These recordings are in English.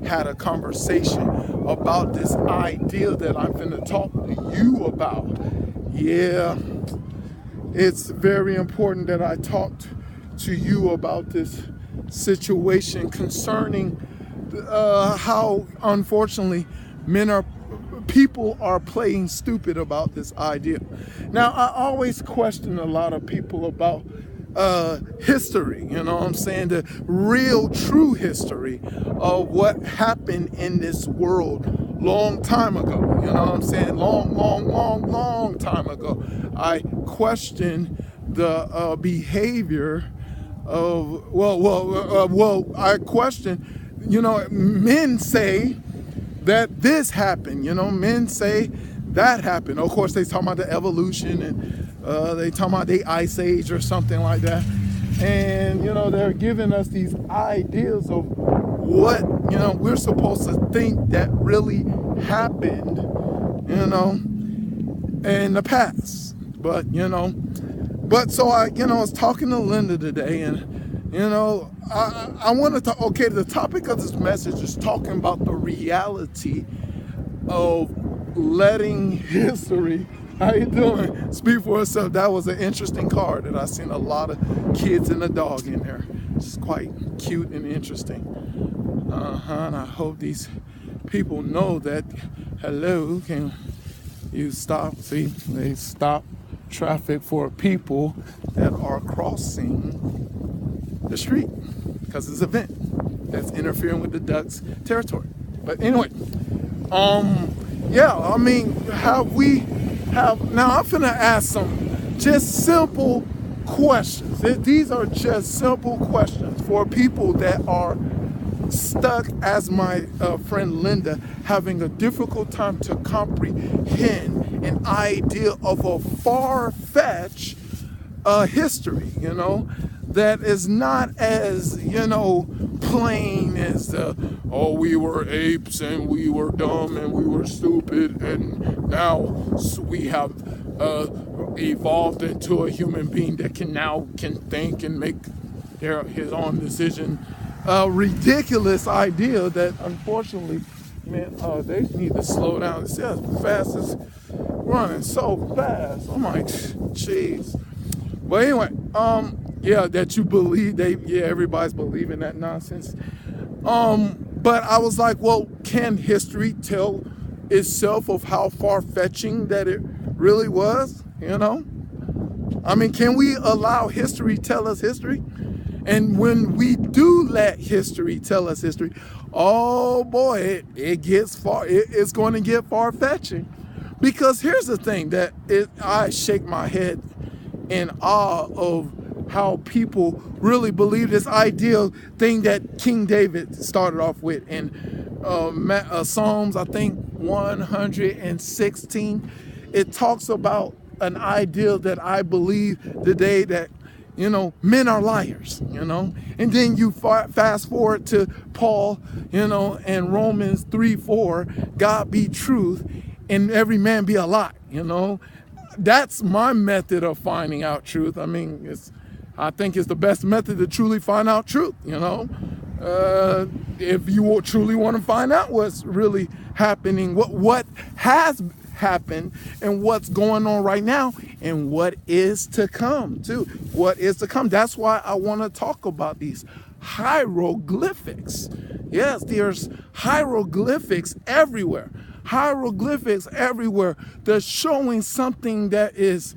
had a conversation about this idea that I'm going to talk to you about. Yeah, it's very important that I talked to you about this situation concerning how, unfortunately, people are playing stupid about this idea. Now, I always question a lot of people about history, you know what I'm saying? The real, true history of what happened in this world long time ago, you know what I'm saying? Long time ago. I question the behavior of, I question, men say that this happened, men say that happened. Of course, they talk about the evolution, and they talk about the ice age or something like that. And, they're giving us these ideas of what, we're supposed to think that really happened, in the past. But so I was talking to Linda today, and, I wanted to, the topic of this message is talking about the reality of letting history, how you doing, speak for itself. That was an interesting card that I seen a lot of kids and a dog in there. It's quite cute and interesting. And I hope these people know that, hello, can you stop? See, they stop traffic for people that are crossing the street because it's an event that's interfering with the ducks' territory. But anyway, now I'm finna ask some just simple questions. These are just simple questions for people that are stuck, as my friend Linda, having a difficult time to comprehend an idea of a far-fetched history, that is not as, plain as we were apes and we were dumb and we were stupid and now we have evolved into a human being that can think and make his own decision. A ridiculous idea that, unfortunately, man, they need to slow down. It's as fast as running so fast. I'm like, jeez. But anyway, that you believe everybody's believing that nonsense. But I was like, well, can history tell itself of how far-fetching that it really was? I mean, can we allow history tell us history? And when we do let history tell us history, oh boy, it gets far. It's going to get far-fetching, because here's the thing I shake my head in awe of how people really believe this ideal thing that King David started off with in Psalms, I think 116. It talks about an ideal that I believe today that men are liars, and then you fast forward to Paul, and Romans 3:4, God be truth and every man be a lie, That's my method of finding out truth. I mean, I think it's the best method to truly find out truth, if you truly want to find out what's really happening, what has happened and what's going on right now and what is to come too. What is to come. That's why I want to talk about these hieroglyphics. Yes, there's hieroglyphics everywhere. Hieroglyphics everywhere that's showing something that is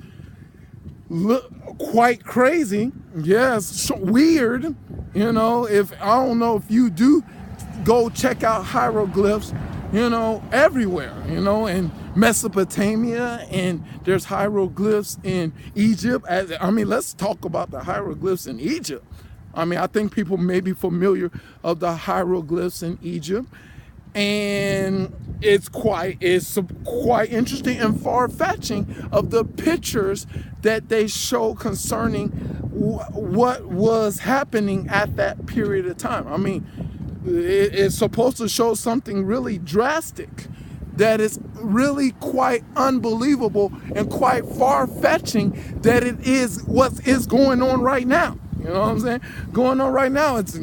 quite crazy. Yes, weird. If I don't know if you do go check out hieroglyphs, everywhere, in Mesopotamia, and there's hieroglyphs in Egypt. Let's talk about the hieroglyphs in Egypt. I think people may be familiar of the hieroglyphs in Egypt, and it's quite interesting and far-fetching of the pictures that they show concerning what was happening at that period of time. It's supposed to show something really drastic that is really quite unbelievable and quite far-fetching that it is what is going on right now. You know what I'm saying? Going on right now, it's,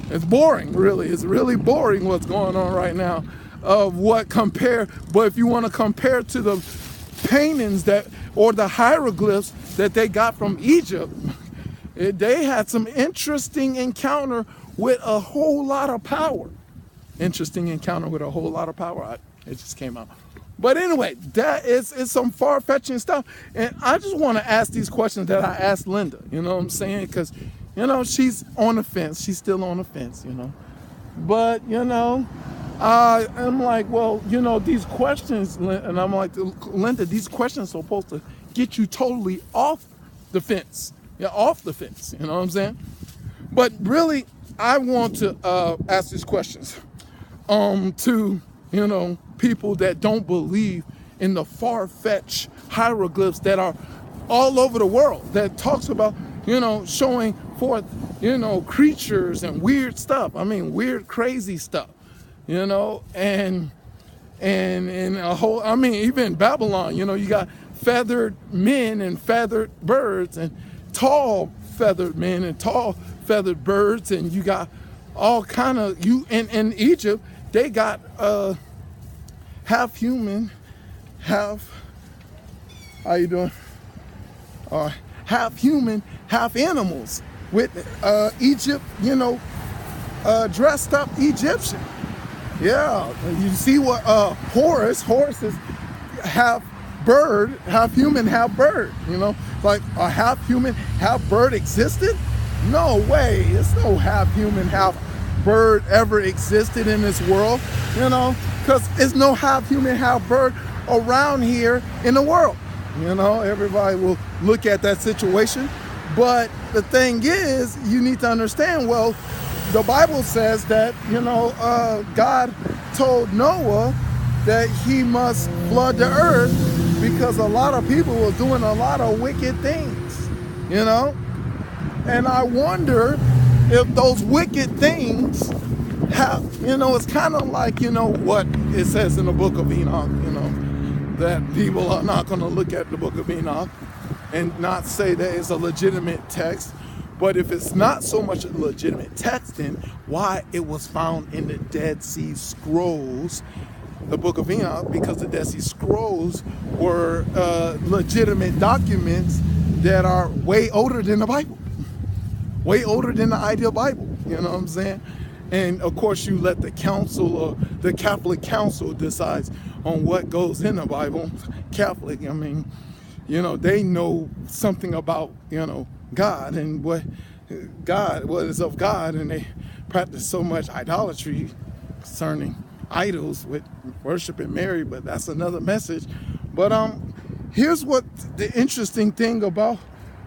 It's boring, really. It's really boring what's going on right now. But if you want to compare to the paintings or the hieroglyphs that they got from Egypt, they had some interesting encounter with a whole lot of power. Interesting encounter with a whole lot of power. It just came out. But anyway, that is some far-fetching stuff. And I just want to ask these questions that I asked Linda, you know what I'm saying? Because, she's on the fence. She's still on the fence, But, I'm like, well, these questions, and I'm like, Linda, these questions are supposed to get you totally off the fence. Yeah, off the fence, you know what I'm saying? But really, I want to ask these questions to, people that don't believe in the far-fetched hieroglyphs that are all over the world, that talks about, showing forth, creatures and weird stuff. I mean, weird, crazy stuff, and a whole, even Babylon, you got feathered men and feathered birds and tall feathered men and tall feathered birds, and you got all kind of, in Egypt, they got half human, half, how you doing? Half human, half animals with Egypt, dressed up Egyptian. Yeah, you see what Horus is half bird, half human, half bird, like a half human, half bird existed? No way, there's no half human, half bird ever existed in this world, because there's no half human, half bird around here in the world. Everybody will look at that situation. But the thing is, you need to understand, well, the Bible says that, God told Noah that he must flood the earth because a lot of people were doing a lot of wicked things, And I wonder if those wicked things have, it's kind of like, what it says in the book of Enoch, that people are not going to look at the book of Enoch and not say that it's a legitimate text. But if it's not so much a legitimate text, then why it was found in the Dead Sea Scrolls, the book of Enoch, because the Dead Sea Scrolls were legitimate documents that are way older than the Bible, way older than the ideal Bible, you know what I'm saying? And of course you let the council or the Catholic Council decides on what goes in the Bible. Catholic, they know something about, God and what is of God, and they practice so much idolatry concerning idols with worshiping Mary, but that's another message. But here's what the interesting thing about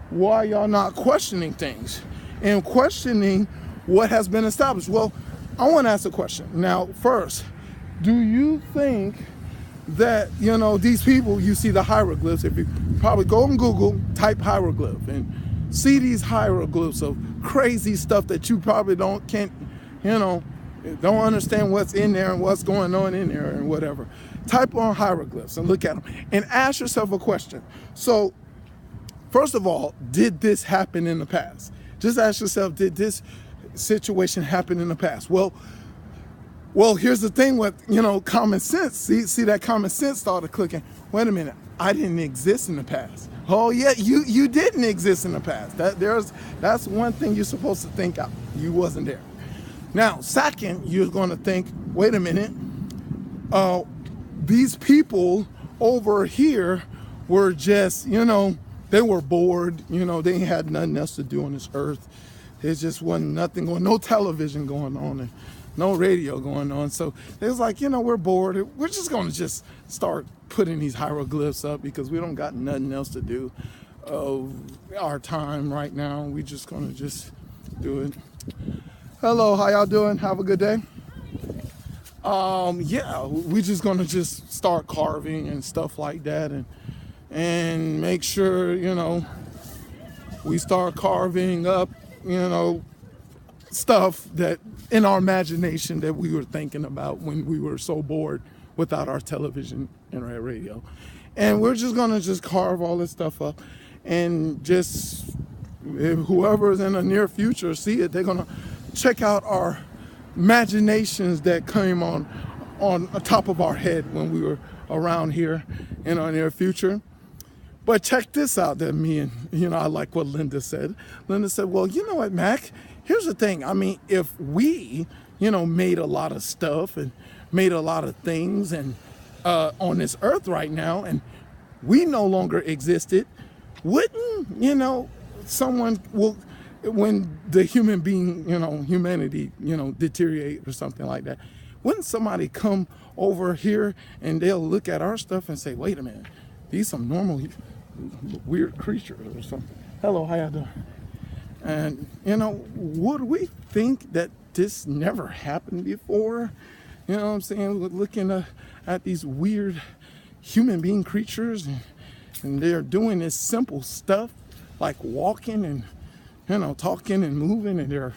why y'all not questioning things and questioning what has been established. Well, I want to ask a question. Now, first, do you think that, these people, you see the hieroglyphs, if you probably go on Google, type hieroglyph and see these hieroglyphs of crazy stuff that you probably don't understand what's in there and what's going on in there and whatever. Type on hieroglyphs and look at them and ask yourself a question. So, first of all, did this happen in the past? Just ask yourself, did this situation happen in the past? Well, here's the thing with, common sense. See that common sense started clicking. Wait a minute, I didn't exist in the past. Oh yeah, you didn't exist in the past. That's one thing you're supposed to think out. You wasn't there. Now, second, you're going to think, wait a minute, these people over here were just, they were bored, they had nothing else to do on this earth. There just wasn't nothing going, no television going on and no radio going on. So it was like, we're bored. We're just going to just start putting these hieroglyphs up because we don't got nothing else to do our time right now. We just going to just do it. Hello, how y'all doing? Have a good day. Yeah, we just going to just start carving and stuff like that and make sure, we start carving up, stuff that in our imagination that we were thinking about when we were so bored without our television and our radio. And we're just gonna just carve all this stuff up and just, if whoever's in the near future see it, they're gonna check out our imaginations that came on the top of our head when we were around here in our near future. But check this out that me and, I like what Linda said. Linda said, well, you know what, Mac? Here's the thing. I mean, if we, made a lot of stuff and made a lot of things and on this earth right now, and we no longer existed, wouldn't, someone will, when the human being, humanity, deteriorate or something like that, wouldn't somebody come over here and they'll look at our stuff and say, wait a minute, these some normal weird creatures or something. Hello, how you doing? And, would we think that this never happened before? You know what I'm saying? Looking at these weird human being creatures and they're doing this simple stuff like walking and, talking and moving and they're,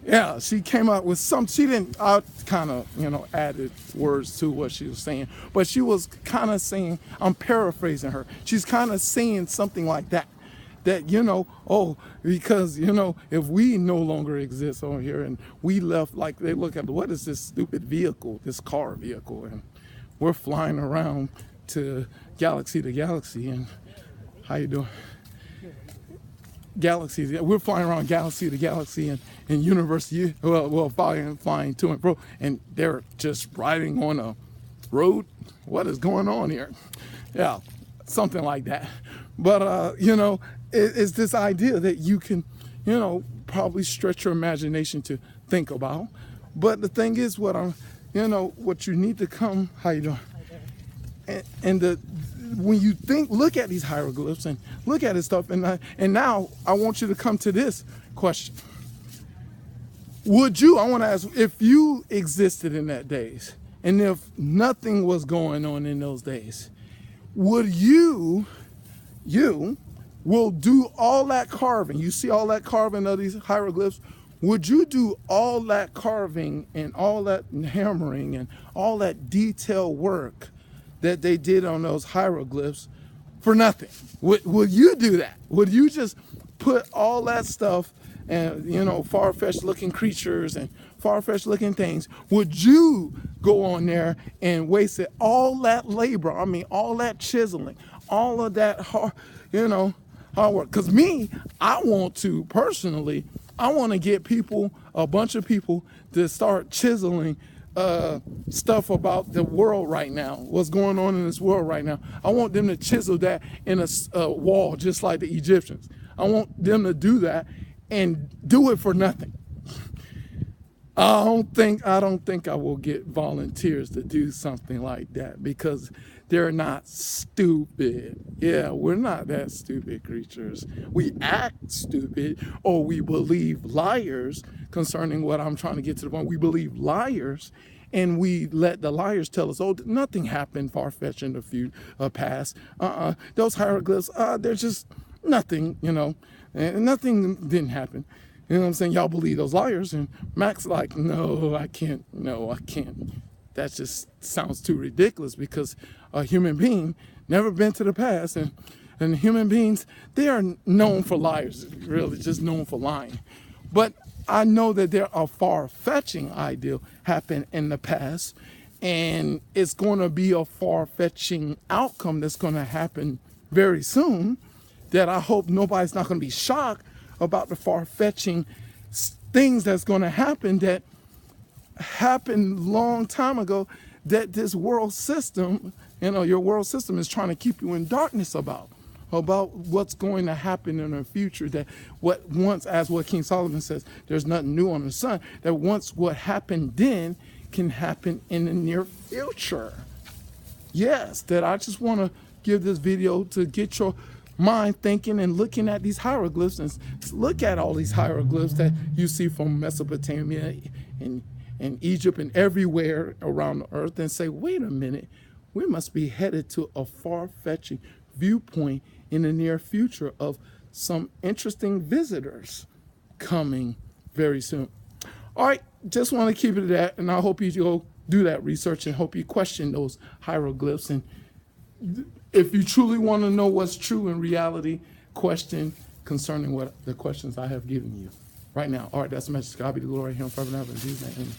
yeah, she came up with she didn't, I kind of, added words to what she was saying, but she was kind of saying, I'm paraphrasing her. She's kind of saying something like that, because, if we no longer exist over here and we left, like they look at, what is this stupid vehicle, this car vehicle, and we're flying around to galaxy, and how you doing? Galaxies. We're flying around galaxy to galaxy and university. Flying to and fro, and they're just riding on a road. What is going on here? Yeah, something like that. But it's this idea that you can, probably stretch your imagination to think about. But the thing is, what you need to come. How you doing? And when you look at these hieroglyphs and look at this stuff, and now I want you to come to this question. I want to ask, if you existed in that days, and if nothing was going on in those days, would you will do all that carving? You see all that carving of these hieroglyphs? Would you do all that carving and all that hammering and all that detail work that they did on those hieroglyphs for nothing? Would you do that? Would you just put all that stuff and, far-fetched looking creatures and far-fetched looking things? Would you go on there and waste all that labor? I mean, all that chiseling, all of that hard work? Because I want to get a bunch of people to start chiseling stuff about the world right now, what's going on in this world right now. I want them to chisel that in a wall, just like the Egyptians. I want them to do that and do it for nothing. I don't think I will get volunteers to do something like that because they're not stupid. Yeah, we're not that stupid creatures. We act stupid, or we believe liars concerning what I'm trying to get to the point. We believe liars, and we let the liars tell us, oh, nothing happened far-fetched in the past. Those hieroglyphs, they're just nothing, and nothing didn't happen. You know what I'm saying? Y'all believe those liars. And Mac's like, no, I can't. That just sounds too ridiculous, because a human being never been to the past, and human beings, they are known for liars, really just known for lying. But I know that there are far-fetching ideas happen in the past, and it's going to be a far-fetching outcome that's going to happen very soon, that I hope nobody's not going to be shocked about the far-fetching things that's going to happen that happened long time ago, that this world system, your world system is trying to keep you in darkness about what's going to happen in the future. That as what King Solomon says, there's nothing new under the sun, that once what happened then can happen in the near future. Yes, that I just want to give this video to get your mind thinking and looking at these hieroglyphs, and look at all these hieroglyphs that you see from Mesopotamia and Egypt and everywhere around the earth, and say, wait a minute, we must be headed to a far-fetching viewpoint in the near future of some interesting visitors coming very soon. All right, just want to keep it at that, and I hope you go do that research and hope you question those hieroglyphs. And if you truly want to know what's true in reality, question concerning what the questions I have given you. right now. All right, that's the message. God be the glory, him forever and ever. In Jesus' name, amen.